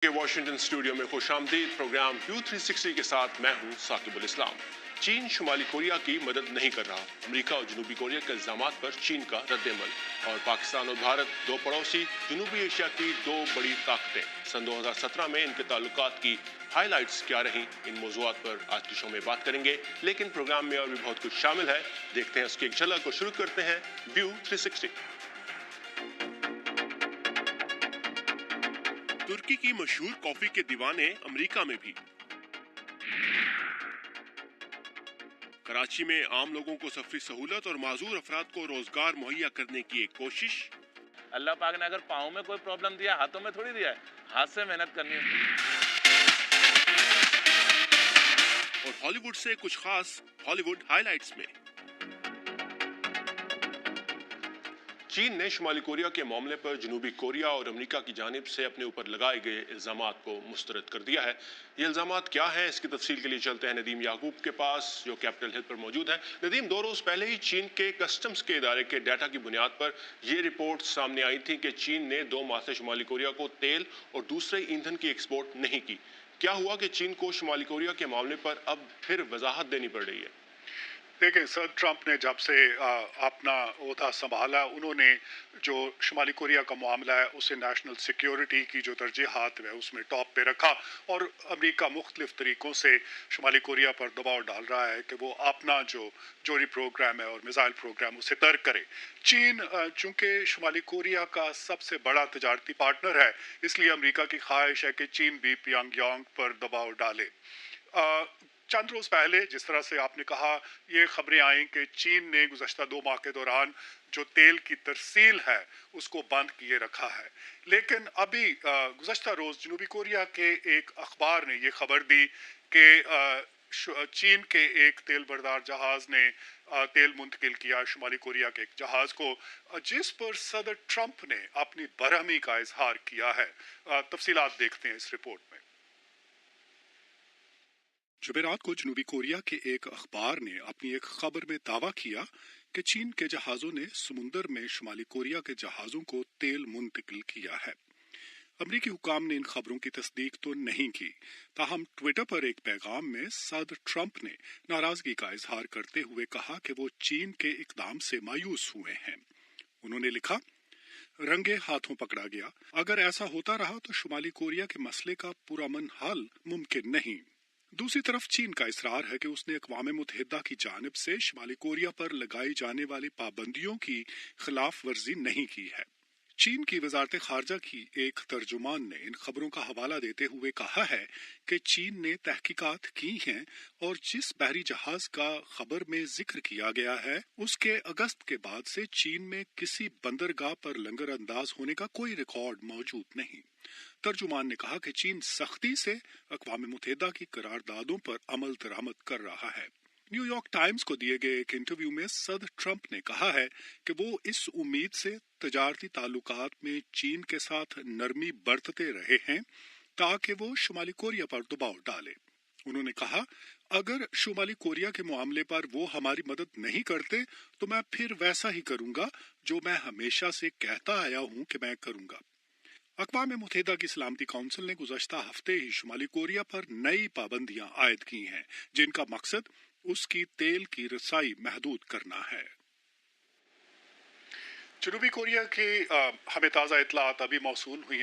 के Washington studio में खुशामदीद। Programme view 360 के साथ मैं हूं साकिबुल इस्लाम। चीन शुमाली कोरिया की मदद नहीं कर रहा। अमेरिका और जनूबी कोरिया के इल्जामात पर चीन का रद्दअमल। और पाकिस्तान और भारत, दो पड़ोसी जनूबी एशिया की दो बड़ी ताकतें। सन 2017 में इनके ताल्लुकात की हाईलाइट्स क्या रहीं, इन मौज़ूआत पर आज के शो में बात करेंगे। लेकिन प्रोग्राम में और भी बहुत कुछ शामिल है, देखते हैं उसकी एक झलक को। शुरू करते हैं व्यू 360। तुर्की की मशहूर कॉफी के दीवाने अमेरिका में भी। कराची में आम लोगों को सफरी सहूलत और माजूर अफराद को रोजगार मुहैया करने की एक कोशिश। अल्लाह पाक ने अगर पाँव में कोई प्रॉब्लम दिया, हाथों में थोड़ी दिया है। हाथ से मेहनत करनी है। और हॉलीवुड से कुछ खास हॉलीवुड हाइलाइट्स में। चीन ने शुमाली कोरिया के मामले पर जनूबी कोरिया और अमेरिका की जानिब से अपने ऊपर लगाए गए इल्जामात को मुस्तरद कर दिया है। ये इल्जामात क्या हैं, इसकी तफसील के लिए चलते हैं नदीम याकूब के पास, जो कैपिटल हिल पर मौजूद है। नदीम, 2 रोज पहले ही चीन के कस्टम्स के इदारे के डाटा की बुनियाद पर ये रिपोर्ट सामने आई थी कि चीन ने 2 माह से शुमाली कोरिया को तेल और दूसरे ईंधन की एक्सपोर्ट नहीं की। क्या हुआ कि चीन को शुमाली कोरिया के मामले पर अब फिर वजाहत देनी पड़ रही है? देखिए सर, ट्रंप ने जब से अपना ओहदा संभाला, उन्होंने जो शुमाली कोरिया का मामला है उसे नेशनल सिक्योरिटी की जो तरजीहात है उसमें टॉप पे रखा। और अमेरिका मुख्तलिफ तरीक़ों से शुमाली कोरिया पर दबाव डाल रहा है कि वो अपना जो जोरी प्रोग्राम है और मिसाइल प्रोग्राम उसे तर्क करे। चीन चूँकि शुमाली कोरिया का सबसे बड़ा तजारती पार्टनर है, इसलिए अमेरिका की ख्वाहिश है कि चीन भी प्योंगयांग पर दबाव डाले। चंद रोज़ पहले, जिस तरह से आपने कहा, ये खबरें आई कि चीन ने गुज़श्ता 2 माह के दौरान जो तेल की तरसील है उसको बंद किए रखा है। लेकिन अभी गुज़श्ता रोज़ जनूबी कोरिया के एक अखबार ने ये खबर दी कि चीन के एक तेल बरदार जहाज़ ने तेल मुंतकिल किया शुमाली कोरिया के एक जहाज़ को, जिस पर सदर ट्रंप ने अपनी बरहमी का इजहार किया है। तफसीलात देखते हैं इस रिपोर्ट में। जुमेरात को जनूबी कोरिया के एक अखबार ने अपनी एक खबर में दावा किया कि चीन के जहाज़ों ने समुंदर में शुमाली कोरिया के जहाज़ों को तेल मुंतकिल किया है। अमरीकी हुकाम ने इन खबरों की तस्दीक तो नहीं की, ताहम ट्विटर पर एक पैगाम में सदर ट्रंप ने नाराजगी का इजहार करते हुए कहा कि वो चीन के इकदाम से मायूस हुए हैं। उन्होंने लिखा, रंगे हाथों पकड़ा गया। अगर ऐसा होता रहा तो शुमाली कोरिया के मसले का पुरअमन हल मुमकिन नहीं। दूसरी तरफ चीन का इसरार है कि उसने अक़वाम मुत्तहिदा की जानिब से शुमाली कोरिया पर लगाई जाने वाली पाबंदियों की खिलाफ वर्जी नहीं की है। चीन की वजारत खारजा की एक तर्जुमान ने इन खबरों का हवाला देते हुए कहा है कि चीन ने तहकीकात की हैं और जिस बहरी जहाज का खबर में जिक्र किया गया है उसके अगस्त के बाद से चीन में किसी बंदरगाह पर लंगर अंदाज होने का कोई रिकॉर्ड मौजूद नहीं। तर्जुमान ने कहा कि चीन सख्ती से अक़वाम मुत्तहिदा की करारदादों पर अमल दरामद कर रहा है। न्यूयॉर्क टाइम्स को दिए गए एक इंटरव्यू में सदर ट्रंप ने कहा है कि वो इस उम्मीद से तजारती ताल्लुकात में चीन के साथ नरमी बरतते रहे हैं ताकि वो शुमाली कोरिया पर दबाव डाले। उन्होंने कहा, अगर शुमाली कोरिया के मामले पर वो हमारी मदद नहीं करते तो मैं फिर वैसा ही करूंगा जो मैं हमेशा से कहता आया हूं कि मैं करूंगा। अक़वाम मुत्तहिदा की सलामती काउंसिल ने गुज़श्ता हफ्ते ही शुमाली कोरिया पर नई पाबंदियां आयद की हैं, जिनका मकसद उसकी तेल की रसाई महदूद करना है। जनूबी कोरिया की हमें ताज़ा इत्तलात अभी मौसूल हुई